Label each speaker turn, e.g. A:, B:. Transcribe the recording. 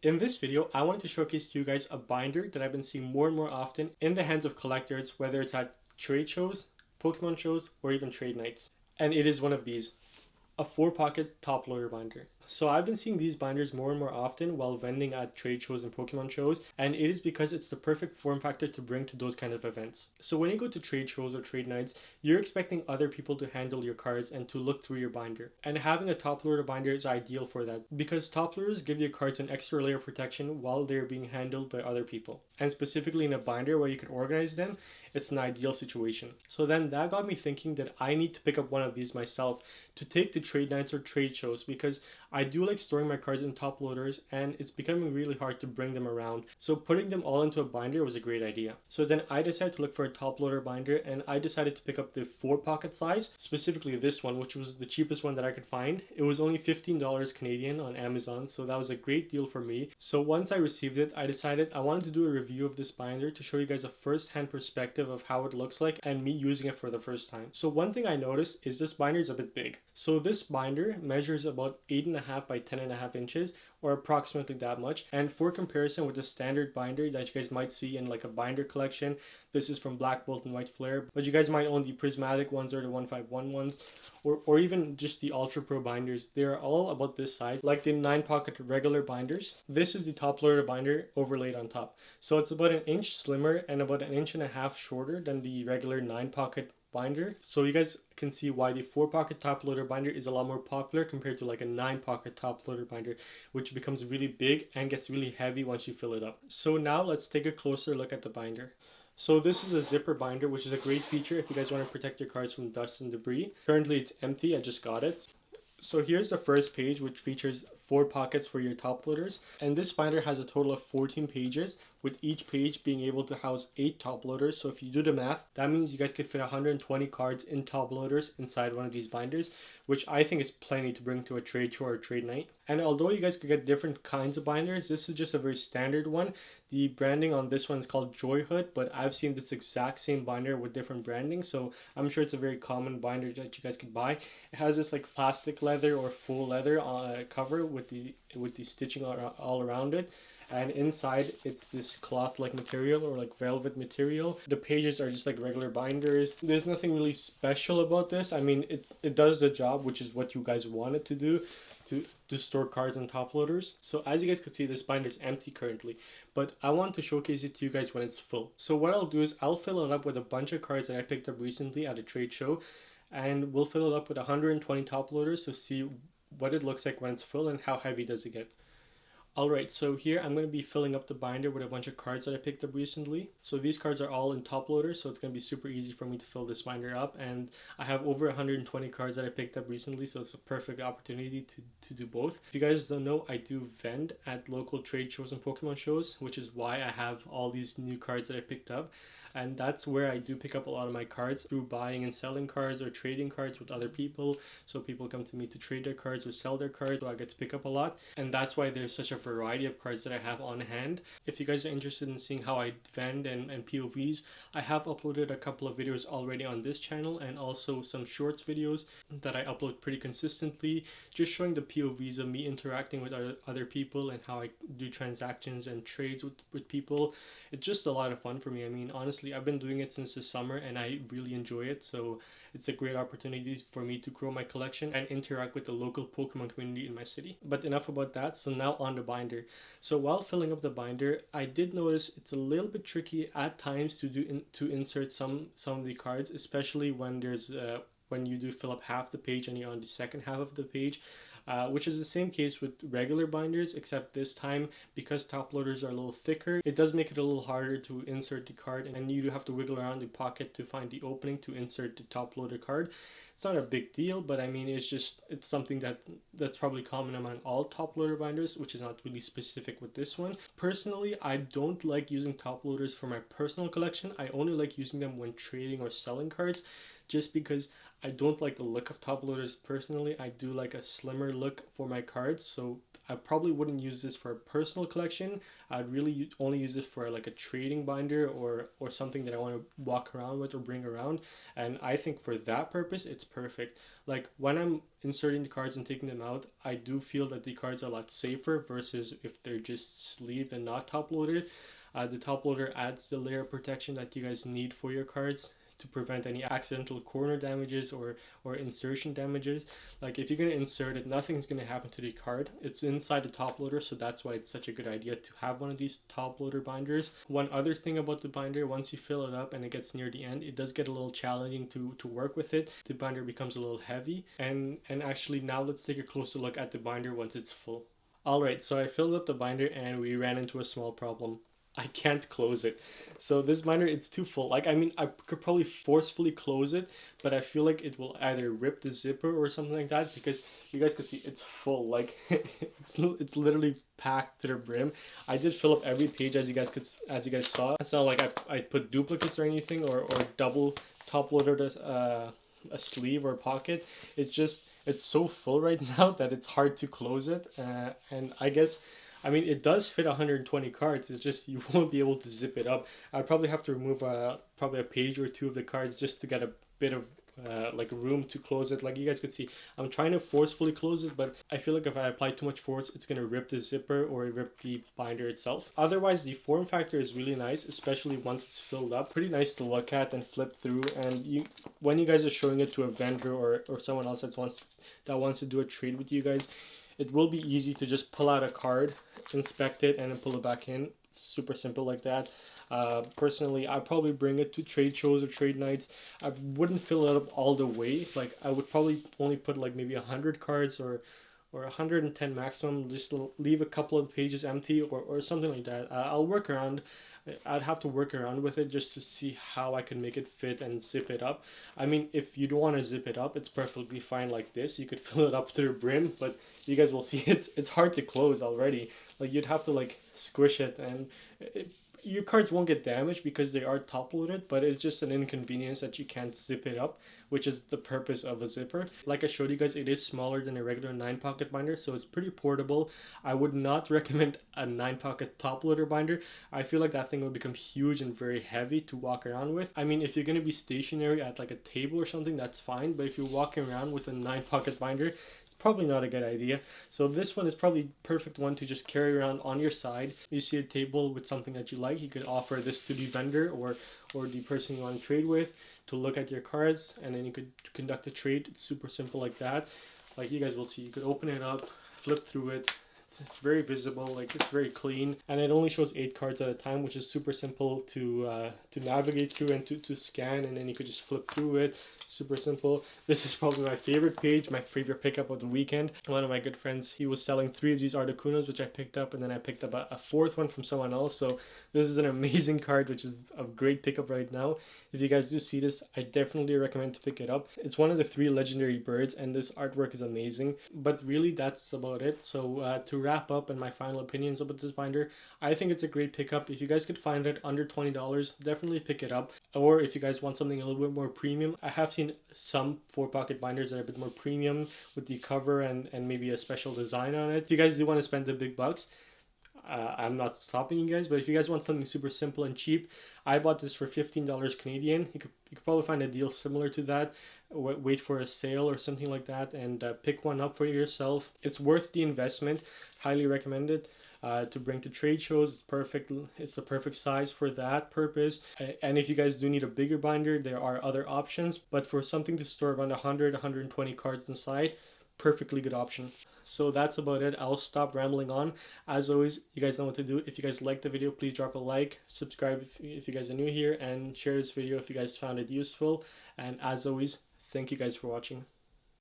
A: In this video, I wanted to showcase to you guys a binder that I've been seeing more and more often in the hands of collectors, whether it's at trade shows, Pokemon shows, or even trade nights. And it is one of these, a 4-pocket top loader binder. So I've been seeing these binders more and more often while vending at trade shows and Pokemon shows, and it is because it's the perfect form factor to bring to those kind of events. So when you go to trade shows or trade nights, you're expecting other people to handle your cards and to look through your binder. And having a top loader binder is ideal for that because top loaders give your cards an extra layer of protection while they're being handled by other people. And specifically in a binder where you can organize them, it's an ideal situation. So then that got me thinking that I need to pick up one of these myself to take to trade nights or trade shows because I do like storing my cards in top loaders and it's becoming really hard to bring them around. So putting them all into a binder was a great idea. So then I decided to look for a top loader binder and I decided to pick up the 4-pocket size, specifically this one, which was the cheapest one that I could find. It was only $15 Canadian on Amazon, so that was a great deal for me. So once I received it, I decided I wanted to do a review of this binder to show you guys a first-hand perspective of how it looks like and me using it for the first time. So one thing I noticed is this binder is a bit big. So this binder measures about 8.5 by 10.5 inches, or approximately that much. And for comparison with the standard binder that you guys might see in like a binder collection, this is from Black Bolt and White Flare, but you guys might own the prismatic ones or the 151 ones, or even just the Ultra Pro binders. They're all about this size, like the 9-pocket regular binders. This is the top loader binder overlaid on top. So it's about an inch slimmer and about an inch and a half shorter than the regular 9-pocket binder. So you guys can see why the 4-pocket top loader binder is a lot more popular compared to like a 9-pocket top loader binder, which becomes really big and gets really heavy once you fill it up. So now let's take a closer look at the binder. So this is a zipper binder, which is a great feature if you guys want to protect your cards from dust and debris. Currently it's empty, I just got it. So here's the first page, which features 4 pockets for your top loaders. And this binder has a total of 14 pages, with each page being able to house 8 top loaders. So if you do the math, that means you guys could fit 120 cards in top loaders inside one of these binders, which I think is plenty to bring to a trade show or a trade night. And although you guys could get different kinds of binders, this is just a very standard one. The branding on this one is called Joyhood, but I've seen this exact same binder with different branding, so I'm sure it's a very common binder that you guys could buy. It has this like plastic leather or full leather cover with the stitching all around it. And inside it's this cloth like material or like velvet material. The pages are just like regular binders. There's nothing really special about this. I mean, it does the job, which is what you guys want it to do, to store cards and top loaders. So as you guys can see, this binder is empty currently, but I want to showcase it to you guys when it's full. So what I'll do is I'll fill it up with a bunch of cards that I picked up recently at a trade show, and we'll fill it up with 120 top loaders to see what it looks like when it's full and how heavy does it get. Alright, so here I'm going to be filling up the binder with a bunch of cards that I picked up recently. So these cards are all in top loaders, so it's going to be super easy for me to fill this binder up. And I have over 120 cards that I picked up recently, so it's a perfect opportunity to do both. If you guys don't know, I do vend at local trade shows and Pokemon shows, which is why I have all these new cards that I picked up. And that's where I do pick up a lot of my cards, through buying and selling cards or trading cards with other people. So people come to me to trade their cards or sell their cards, so I get to pick up a lot. And that's why there's such a variety of cards that I have on hand. If you guys are interested in seeing how I vend and POVs, I have uploaded a couple of videos already on this channel, and also some shorts videos that I upload pretty consistently, just showing the POVs of me interacting with other people and how I do transactions and trades with people. It's just a lot of fun for me. I mean, honestly, I've been doing it since the summer and I really enjoy it. So it's a great opportunity for me to grow my collection and interact with the local Pokemon community in my city. But enough about that. So now on the binder. So while filling up the binder, I did notice it's a little bit tricky at times to insert some of the cards, especially when there's when you do fill up half the page and you're on the second half of the page. Which is the same case with regular binders, except this time, because top loaders are a little thicker, it does make it a little harder to insert the card, and you do have to wiggle around the pocket to find the opening to insert the top loader card. It's not a big deal, but I mean, it's something that's probably common among all top loader binders, which is not really specific with this one. Personally, I don't like using top loaders for my personal collection. I only like using them when trading or selling cards, just because I don't like the look of top loaders personally. I do like a slimmer look for my cards, so I probably wouldn't use this for a personal collection. I'd really only use this for like a trading binder or something that I want to walk around with or bring around. And I think for that purpose, it's perfect. Like when I'm inserting the cards and taking them out, I do feel that the cards are a lot safer versus if they're just sleeved and not top loaded. The top loader adds the layer of protection that you guys need for your cards to prevent any accidental corner damages or insertion damages. Like if you're going to insert it, nothing's going to happen to the card. It's inside the top loader, so that's why it's such a good idea to have one of these top loader binders. One other thing about the binder, once you fill it up and it gets near the end, it does get a little challenging to work with it. The binder becomes a little heavy. And actually now let's take a closer look at the binder once it's full. Alright, so I filled up the binder and we ran into a small problem. I can't close it. So this binder, it's too full. Like, I mean, I could probably forcefully close it, but I feel like it will either rip the zipper or something like that, because you guys could see it's full. Like it's literally packed to the brim. I did fill up every page as you guys saw. It's not like I put duplicates or anything or double top loaded a sleeve or pocket. It's so full right now that it's hard to close it. And I mean, it does fit 120 cards. It's just you won't be able to zip it up. I'd probably have to remove probably a page or two of the cards just to get a bit of like room to close it. Like you guys could see, I'm trying to forcefully close it, but I feel like if I apply too much force, it's gonna rip the zipper or rip the binder itself. Otherwise, the form factor is really nice, especially once it's filled up. Pretty nice to look at and flip through. And when you guys are showing it to a vendor or someone else that wants to do a trade with you guys, it will be easy to just pull out a card, inspect it, and then pull it back in. It's super simple like that. Personally, I'd probably bring it to trade shows or trade nights. I wouldn't fill it up all the way. Like I would probably only put like maybe 100 cards or 110 maximum. Just leave a couple of pages empty or something like that. I'll work around. I'd have to work around with it just to see how I can make it fit and zip it up. I mean, if you don't want to zip it up, it's perfectly fine like this. You could fill it up to the brim, but you guys will see it's hard to close already. Like you'd have to like squish it, and your cards won't get damaged because they are top loaded, but it's just an inconvenience that you can't zip it up, which is the purpose of a zipper. Like I showed you guys, it is smaller than a regular 9-pocket binder, so it's pretty portable. I would not recommend a 9-pocket top loader binder. I feel like that thing will become huge and very heavy to walk around with. I mean, if you're going to be stationary at like a table or something, that's fine, but if you're walking around with a 9-pocket binder, probably not a good idea. So this one is probably perfect one to just carry around on your side. You see a table with something that you like, you could offer this to the vendor or the person you want to trade with to look at your cards, and then you could conduct a trade. It's super simple like that. Like you guys will see, you could open it up, flip through it. It's very visible, like it's very clean, and it only shows 8 cards at a time, which is super simple to navigate through and to scan, and then you could just flip through it. Super simple. This is probably my favorite page, my favorite pickup of the weekend. One of my good friends, he was selling 3 of these Articunos, which I picked up, and then I picked up a 4th one from someone else. So this is an amazing card, which is a great pickup right now. If you guys do see this, I definitely recommend to pick it up. It's one of the 3 legendary birds, and this artwork is amazing. But really, that's about it. So to wrap up and my final opinions about this binder, I think it's a great pickup. If you guys could find it under $20, definitely pick it up. Or if you guys want something a little bit more premium, I have seen some 4-pocket binders that are a bit more premium with the cover and maybe a special design on it. If you guys do want to spend the big bucks, I'm not stopping you guys, but if you guys want something super simple and cheap, I bought this for $15 Canadian. You could probably find a deal similar to that. Wait for a sale or something like that and pick one up for yourself. It's worth the investment. Highly recommend it. To bring to trade shows, it's perfect. It's the perfect size for that purpose. And if you guys do need a bigger binder, there are other options, but for something to store around 120 cards inside, perfectly good option. So that's about it. I'll stop rambling on. As always, you guys know what to do. If you guys liked the video, please drop a like, subscribe if you guys are new here, and share this video if you guys found it useful. And as always, thank you guys for watching.